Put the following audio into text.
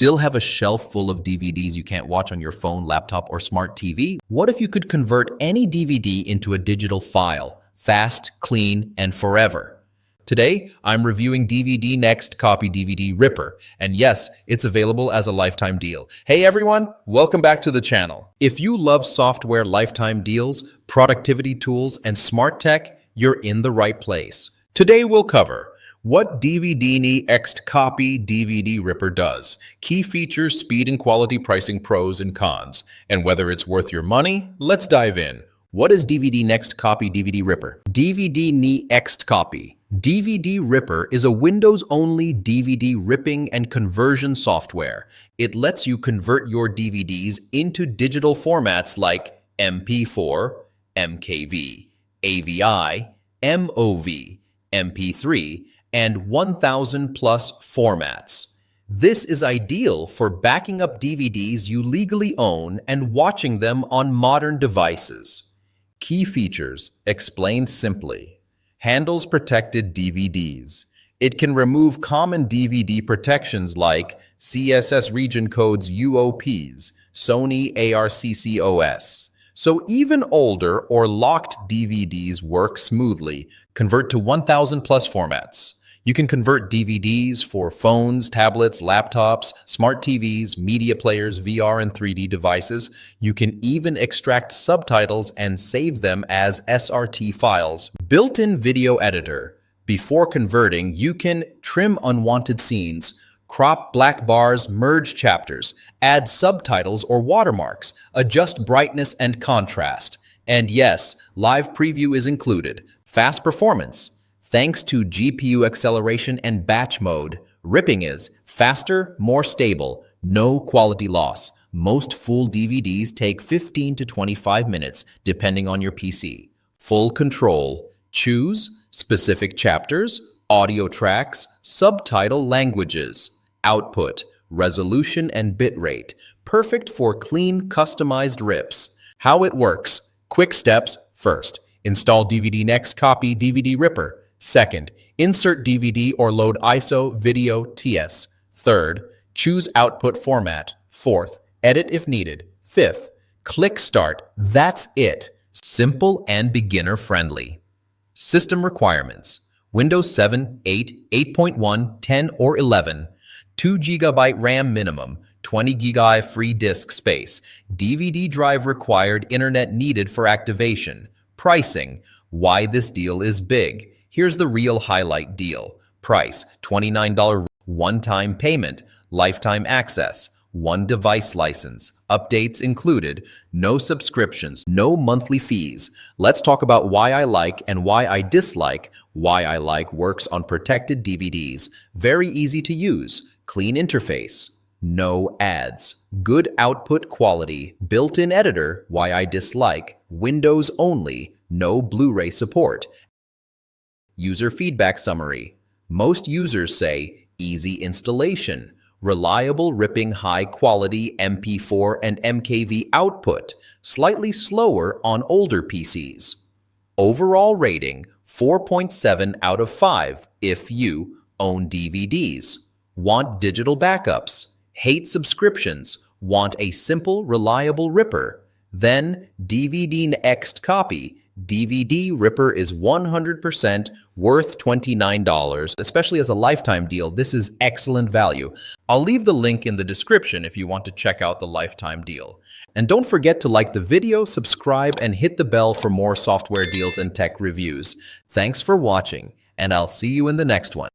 Still have a shelf full of DVDs you can't watch on your phone, laptop, or smart TV? What if you could convert any DVD into a digital file, fast, clean, and forever? Today, I'm reviewing DVDneXtCOPY DVD Ripper, and yes, it's available as a lifetime deal. Hey everyone, welcome back to the channel. If you love software lifetime deals, productivity tools, and smart tech, you're in the right place. Today we'll cover what DVDneXtCOPY DVD Ripper does, key features, speed and quality pricing, pros and cons, and whether it's worth your money. Let's dive in. What is DVDneXtCOPY DVD Ripper? DVDneXtCOPY DVD Ripper is a Windows-only DVD ripping and conversion software. It lets you convert your DVDs into digital formats like MP4, MKV, AVI, MOV, MP3, and 1,000 plus formats. This is ideal for backing up DVDs you legally own and watching them on modern devices. Key features, explained simply. Handles protected DVDs. It can remove common DVD protections like CSS region codes UOPs, Sony ARccOS. So even older or locked DVDs work smoothly. Convert to 1,000 plus formats. You can convert DVDs for phones, tablets, laptops, smart TVs, media players, VR and 3D devices. You can even extract subtitles and save them as SRT files. Built-in video editor. Before converting, you can trim unwanted scenes, crop black bars, merge chapters, add subtitles or watermarks, adjust brightness and contrast. And yes, live preview is included. Fast performance. Thanks to GPU acceleration and batch mode, ripping is faster, more stable, no quality loss. Most full DVDs take 15 to 25 minutes, depending on your PC. Full control. Choose specific chapters, audio tracks, subtitle languages. Output, resolution and bitrate. Perfect for clean, customized rips. How it works. Quick steps. First, install DVDneXtCOPY DVD Ripper. Second, insert DVD or load ISO video TS. Third, choose output format. Fourth, edit if needed. Fifth, click start. That's it. Simple and beginner friendly. System requirements. Windows 7, 8, 8.1, 10 or 11. 2 GB RAM minimum. 20 GB free disk space. DVD drive required. Internet needed for activation. Pricing. Why this deal is big. Here's the real highlight deal. Price, $29 one-time payment, lifetime access, 1 device license, updates included, no subscriptions, no monthly fees. Let's talk about why I like and why I dislike. Why I like works on protected DVDs. Very easy to use. Clean interface. No ads. Good output quality. Built-in editor. Why I dislike. Windows only. No Blu-ray support. User feedback summary. Most users say easy installation, reliable ripping, high quality MP4 and MKV output, slightly slower on older PCs. Overall rating 4.7 out of 5 if you own DVDs, want digital backups, hate subscriptions, want a simple, reliable ripper. Then DVDneXtCOPY DVD Ripper is 100% worth $29, especially as a lifetime deal. This is excellent value. I'll leave the link in the description if you want to check out the lifetime deal. And don't forget to like the video, subscribe, and hit the bell for more software deals and tech reviews. Thanks for watching, and I'll see you in the next one.